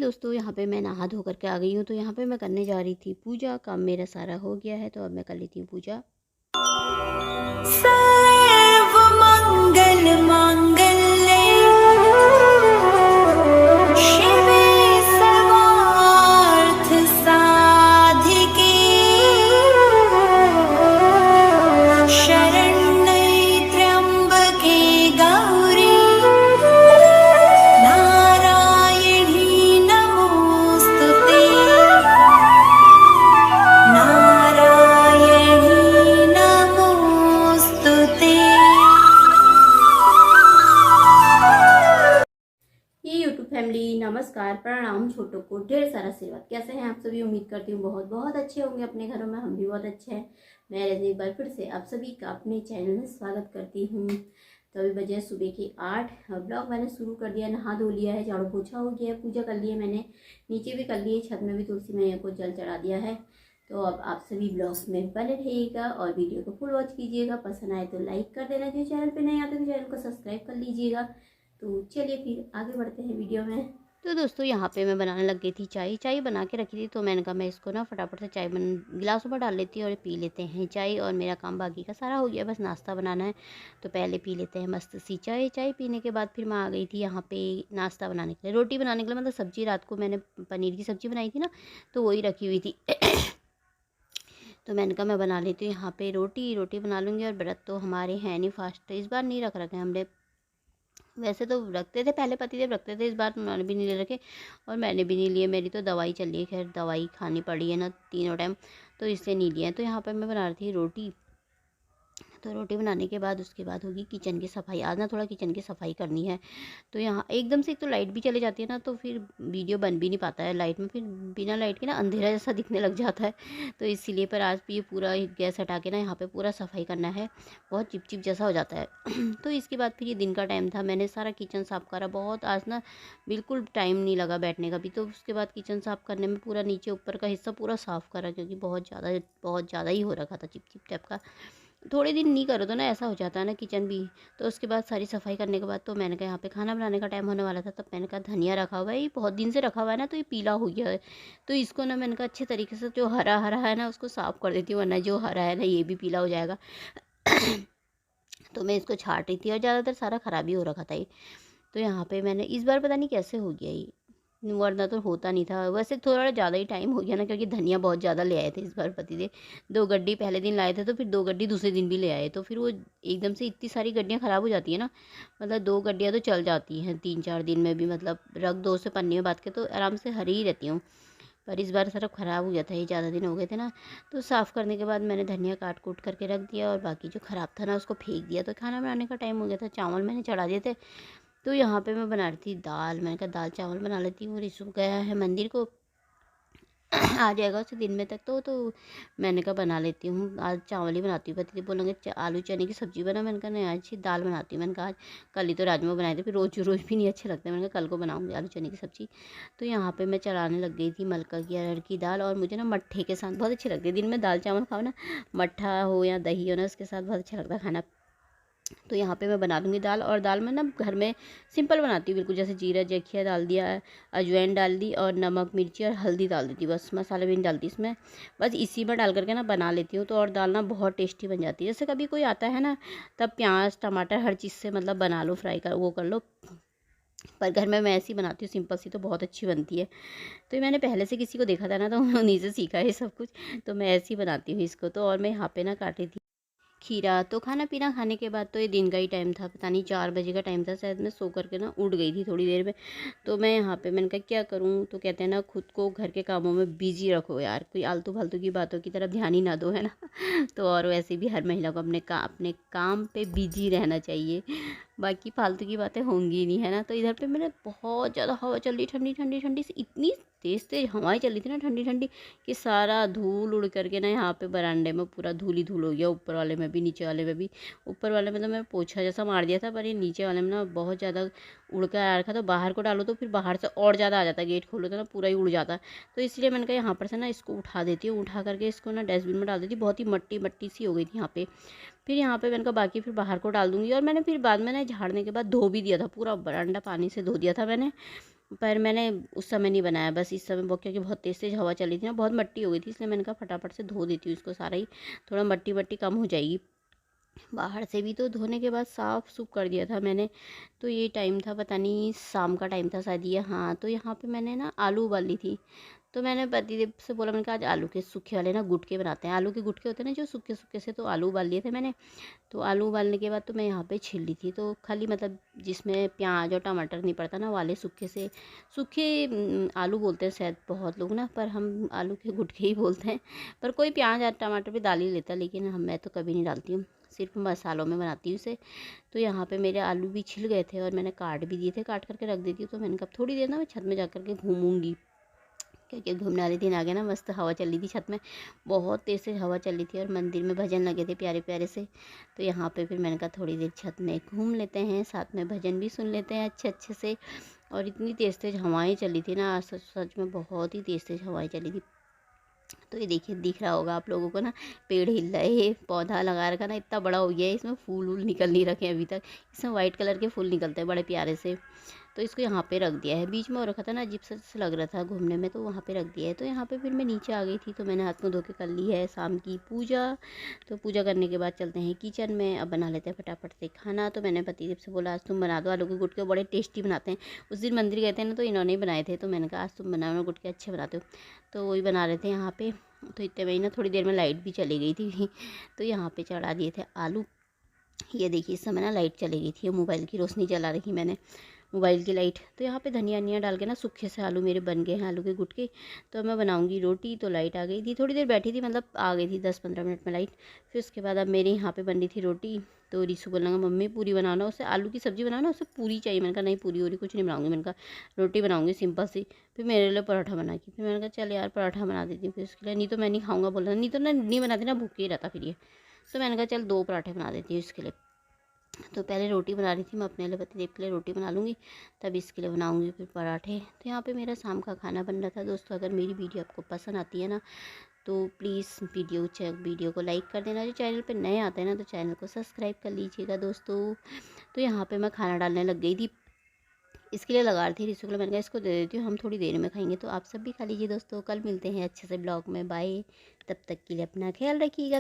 दोस्तों, यहाँ पे मैं नहा धो करके आ गई हूँ। तो यहाँ पे मैं करने जा रही थी पूजा। काम मेरा सारा हो गया है, तो अब मैं कर लेती हूँ पूजा। सर्व मंगल मांगल्ये शिवे सर्वार्थ साधिके शरण्ये त्र्यंबके गौरी नारायणी नमोस्तुते नारायणी नमोस्तुते। ये यूट्यूब फैमिली नमस्कार, प्रणाम, छोटों को ढेर सारा आशीर्वाद। कैसे हैं आप सभी? उम्मीद करती हूँ बहुत बहुत अच्छे होंगे अपने घरों में। हम भी बहुत अच्छे हैं। मैं एक बार फिर से आप सभी का अपने चैनल में स्वागत करती हूँ। तो अभी बजे सुबह के 8। ब्लॉग मैंने शुरू कर दिया, नहा धो लिया है, झाड़ू पोछा हो गया है, पूजा कर ली है मैंने, नीचे भी कर ली है, छत में भी तुलसी मैया को जल चढ़ा दिया है। तो अब आप सभी ब्लॉग्स में बने रहिएगा और वीडियो को फुल वॉच कीजिएगा। पसंद आए तो लाइक कर देना, जो चैनल पे नहीं आते तो चैनल को सब्सक्राइब कर लीजिएगा। तो चलिए फिर आगे बढ़ते हैं वीडियो में। तो दोस्तों, यहाँ पे मैं बनाने लग गई थी चाय बना के रखी थी। तो मैंने कहा मैं इसको ना फटाफट से चाय गिलासों पर डाल लेती हूँ और पी लेते हैं चाय। और मेरा काम बाकी का सारा हो गया, बस नाश्ता बनाना है। तो पहले पी लेते हैं मस्त सी चाय पीने के बाद फिर मैं आ गई थी यहाँ पे नाश्ता बनाने के लिए, रोटी बनाने के लिए। मतलब सब्जी रात को मैंने पनीर की सब्जी बनाई थी ना, तो वही रखी हुई थी। तो मैंने कहा मैं बना लेती हूँ यहाँ पे रोटी बना लूँगी। और व्रत तो हमारे हैं नहीं, फास्ट तो इस बार नहीं रखे हमने। वैसे तो रखते थे पहले, पतिदेव रखते थे, इस बार उन्होंने भी नहीं ले रखे और मैंने भी नहीं लिए। मेरी तो दवाई चल रही है, खैर दवाई खानी पड़ी है ना तीनों टाइम, तो इससे नहीं लिया है। तो यहाँ पर मैं बना रही थी रोटी। तो रोटी बनाने के बाद उसके बाद होगी किचन की सफाई। आज ना थोड़ा किचन की सफाई करनी है। तो यहाँ एकदम से एक तो लाइट भी चली जाती है ना, तो फिर वीडियो बन भी नहीं पाता है लाइट में। फिर बिना लाइट के ना अंधेरा जैसा दिखने लग जाता है। तो इसीलिए पर आज भी ये पूरा गैस हटा के ना यहाँ पे पूरा सफाई करना है। बहुत चिपचिप जैसा हो जाता है। तो इसके बाद फिर ये दिन का टाइम था, मैंने सारा किचन साफ़ करा। बहुत आज ना बिल्कुल टाइम नहीं लगा बैठने का भी। तो उसके बाद किचन साफ़ करने में पूरा नीचे ऊपर का हिस्सा पूरा साफ़ करा, क्योंकि बहुत ज़्यादा ही हो रखा था चिपचिप टाइप का। थोड़े दिन नहीं करो तो ना ऐसा हो जाता है ना किचन भी। तो उसके बाद सारी सफाई करने के बाद तो मैंने कहा यहाँ पे खाना बनाने का टाइम होने वाला था। तब मैंने कहा धनिया रखा हुआ है, ये बहुत दिन से रखा हुआ है ना, तो ये पीला हो गया है। तो इसको ना मैंने कहा अच्छे तरीके से जो हरा हरा है ना उसको साफ़ कर देती हूँ, वरना जो हरा है ना ये भी पीला हो जाएगा। तो मैं इसको छाट रही थी और ज़्यादातर सारा ख़राब ही हो रखा था ये। तो यहाँ पे मैंने इस बार पता नहीं कैसे हो गया ये, वरना तो होता नहीं था। वैसे थोड़ा ज़्यादा ही टाइम हो गया ना, क्योंकि धनिया बहुत ज़्यादा ले आए थे इस बार पतिदेव। 2 गड्डी पहले दिन लाए थे, तो फिर 2 गड्डी दूसरे दिन भी ले आए। तो फिर वो एकदम से इतनी सारी गड्डियाँ ख़राब हो जाती है ना। मतलब 2 गड्डियाँ तो चल जाती हैं 3-4 दिन में भी, मतलब रख दो से पन्नी में बात के तो आराम से हरी ही रहती हूँ। पर इस बार सारा ख़राब हो गया था, ये ज़्यादा दिन हो गए थे ना। तो साफ़ करने के बाद मैंने धनिया काट कूट करके रख दिया और बाकी जो ख़राब था ना उसको फेंक दिया। तो खाना बनाने का टाइम हो गया था, चावल मैंने चढ़ा दिए थे। तो यहाँ पे मैं बना रही थी दाल। मैंने कहा दाल चावल बना लेती हूँ। रिशु गया है मंदिर को, आ जाएगा उसे दिन में तक। तो मैंने कहा बना लेती हूँ, आज चावल ही बनाती हूँ। पति बोलेंगे आलू चने की सब्ज़ी बना। मैंने कहा नहीं, आज ही दाल बनाती हूँ। मैंने कहा आज, कल ही तो राजमा बनाए थे, फिर रोज़ रोज़ भी नहीं अच्छे लगते। मैंने कहा कल को बनाऊँगी आलू चने की सब्ज़ी। तो यहाँ पे मैं चलाने लग गई थी मलका की अरहर की दाल। और मुझे ना मट्ठे के साथ बहुत अच्छी लगती है। दिन में दाल चावल खाओ ना, मट्ठा हो या दही हो ना, उसके साथ बहुत अच्छा लगता है खाना। तो यहाँ पे मैं बना दूँगी दाल। और दाल में ना घर में सिंपल बनाती हूँ बिल्कुल, जैसे जीरा जखिया डाल दिया, अजवाइन डाल दी और नमक मिर्ची और हल्दी डाल देती हूँ, बस मसाले भी नहीं डालती इसमें। बस इसी में डाल करके ना बना लेती हूँ। तो और दाल ना बहुत टेस्टी बन जाती है। जैसे कभी कोई आता है ना, तब प्याज टमाटर हर चीज़ से मतलब बना लो, फ्राई कर वो कर लो। पर घर में मैं ऐसी बनाती हूँ सिंपल सी, तो बहुत अच्छी बनती है। तो ये मैंने पहले से किसी को देखा था ना, तो उन्हीं से सीखा है सब कुछ। तो मैं ऐसी बनाती हूँ इसको। तो और मैं यहाँ पे ना काट रही थी खीरा। तो खाना पीना खाने के बाद तो ये दिन का ही टाइम था, पता नहीं 4 बजे का टाइम था शायद। मैं सो करके ना उठ गई थी थोड़ी देर में। तो मैं यहाँ पे मैंने कहा क्या करूँ। तो कहते हैं ना खुद को घर के कामों में बिजी रखो यार, कोई आलतू फालतू की बातों की तरफ ध्यान ही ना दो, है ना। तो और वैसे भी हर महिला को अपने काम पे बिजी रहना चाहिए, बाकी फालतू की बातें होंगी नहीं, है ना। तो इधर पे मैंने बहुत ज़्यादा हवा चल रही, ठंडी ठंडी ठंडी से, इतनी तेज़ तेज़ हवाएं चल रही थी ना ठंडी ठंडी, कि सारा धूल उड़ करके ना यहाँ पे बरामदे में पूरा धूल ही धूल हो गया। ऊपर वाले में भी नीचे वाले में भी। ऊपर वाले में तो मैं पोछा जैसा मार दिया था, पर ये नीचे वाले में ना बहुत ज़्यादा उड़ कर आ रखा था। बाहर को डालो तो फिर बाहर से और ज़्यादा आ जाता, गेट खोलो तो ना पूरा ही उड़ जाता। तो इसलिए मैंने कहा यहाँ पर से ना इसको उठा देती हूँ, उठा करके इसको ना डस्टबिन में डाल देती हूँ। बहुत ही मट्टी मट्टी सी हो गई थी यहाँ पे। फिर यहाँ पे मैंने कहा बाकी फिर बाहर को डाल दूँगी। और मैंने फिर बाद में ना झाड़ने के बाद धो भी दिया था, पूरा बरामदा पानी से धो दिया था मैंने। पर मैंने उस समय नहीं बनाया, बस इस समय क्योंकि बहुत तेज़ तेज़ हवा चली थी ना, बहुत मट्टी हो गई थी, इसलिए मैंने कहा फटाफट से धो देती हूँ इसको सारा ही, थोड़ा मट्टी वट्टी कम हो जाएगी। बाहर से भी तो धोने के बाद साफ़ सूफ कर दिया था मैंने। तो ये टाइम था, पता नहीं शाम का टाइम था शायद ये, हाँ। तो यहाँ पे मैंने ना आलू उबाल ली थी। तो मैंने पतिदेव से बोला, मैंने कहा आज आलू के सूखे वाले ना गुटके बनाते हैं, आलू के गुटके होते हैं ना जो सूखे सूखे से। तो आलू उबाल लिए थे मैंने। तो आलू उबालने के बाद तो मैं यहाँ पे छील ली थी, तो खाली मतलब जिसमें प्याज और टमाटर नहीं पड़ता ना, वाले सूखे से सूखे आलू बोलते हैं शायद बहुत लोग ना, पर हम आलू के गुटके ही बोलते हैं। पर कोई प्याज और टमाटर भी डाल ही लेता है, लेकिन मैं तो कभी नहीं डालती हूँ, सिर्फ मसालों में बनाती हूँ इसे। तो यहाँ पे मेरे आलू भी छिल गए थे और मैंने काट भी दिए थे, काट करके रख देती हूँ। तो मैंने कहा थोड़ी देर ना मैं छत में जा कर के घूमूंगी, क्योंकि घूमने वाले दिन आ गए ना, मस्त हवा चल रही थी छत में, बहुत तेज़ से हवा चल रही थी और मंदिर में भजन लगे थे प्यारे प्यारे से। तो यहाँ पे फिर मैंने कहा थोड़ी देर छत में घूम लेते हैं, साथ में भजन भी सुन लेते हैं अच्छे अच्छे से। और इतनी तेज़ तेज़ हवाएं चली थी ना, सच सच में बहुत ही तेज़ तेज़ हवाएं चली थी। तो ये देखिए, दिख रहा होगा आप लोगों को ना, पेड़ हिल रहा है, ये पौधा लगा रखा ना, इतना बड़ा हो गया है, इसमें फूल वूल निकल नहीं रखे अभी तक। इसमें वाइट कलर के फूल निकलते हैं बड़े प्यारे से। तो इसको यहाँ पे रख दिया है, बीच में हो रखा था ना, अजीब सा लग रहा था घूमने में, तो वहाँ पे रख दिया है। तो यहाँ पे फिर मैं नीचे आ गई थी, तो मैंने हाथ मुँह धो के कर ली है शाम की पूजा। तो पूजा करने के बाद चलते हैं किचन में, अब बना लेते हैं फटाफट से खाना। तो मैंने पतिदेव से बोला आज तुम बना दो, आलू के गुटके बड़े टेस्टी बनाते हैं। उस दिन मंदिर गए थे ना, तो इन्होंने ही बनाए थे, तो मैंने कहा आज तुम बनाओ, गुटके अच्छे बनाते हो। तो वही बना रहे थे यहाँ पे। तो इतने में ही ना थोड़ी देर में लाइट भी चली गई थी। तो यहाँ पे चढ़ा दिए थे आलू। ये देखिए, इस समय ना लाइट चली गई थी, मोबाइल की रोशनी जला रखी मैंने, मोबाइल की लाइट। तो यहाँ पे धनिया वनिया डाल के ना सूखे से आलू मेरे बन गए हैं, आलू के गुटके। तो मैं बनाऊंगी रोटी। तो लाइट आ गई थी, थोड़ी देर बैठी थी, मतलब आ गई थी 10-15 मिनट में लाइट। फिर उसके बाद अब मेरे यहाँ पे बन रही थी रोटी। तो रीशू बोलने लगा मम्मी पूरी बनाना, उसे आलू की सब्ज़ी बनाना, उसे पूरी चाहिए। मैंने कहा नहीं, पूरी वूरी कुछ नहीं बनाऊंगी, मैंने कहा रोटी बनाऊंगी सिंपल सी। फिर मेरे लिए पराठा बना के, फिर मैंने कहा चल यार पराठा बना देती हूँ फिर उसके लिए, नहीं तो मैं नहीं खाऊंगा, बोल रहा नहीं तो ना नहीं बनाती ना, भूखे ही रहता फिर ये। तो मैंने कहा चल 2 पराठे बना देती हूँ इसके लिए। तो पहले रोटी बना रही थी मैं अपने लिए, पतिदेव के लिए रोटी बना लूँगी, तब इसके लिए बनाऊँगी फिर पराठे। तो यहाँ पे मेरा शाम का खाना बन रहा था दोस्तों। अगर मेरी वीडियो आपको पसंद आती है ना, तो प्लीज़ वीडियो को लाइक कर देना। जो चैनल पे नए आते हैं ना, तो चैनल को सब्सक्राइब कर लीजिएगा दोस्तों। तो यहाँ पे मैं खाना डालने लग गई थी, इसके लिए लगा रही थी ऋषु को, मैंने कहा इसको दे देती हूँ, हम थोड़ी देर में खाएंगे। तो आप सब भी खा लीजिए दोस्तों, कल मिलते हैं अच्छे से ब्लॉग में, बाय। तब तक के लिए अपना ख्याल रखिएगा।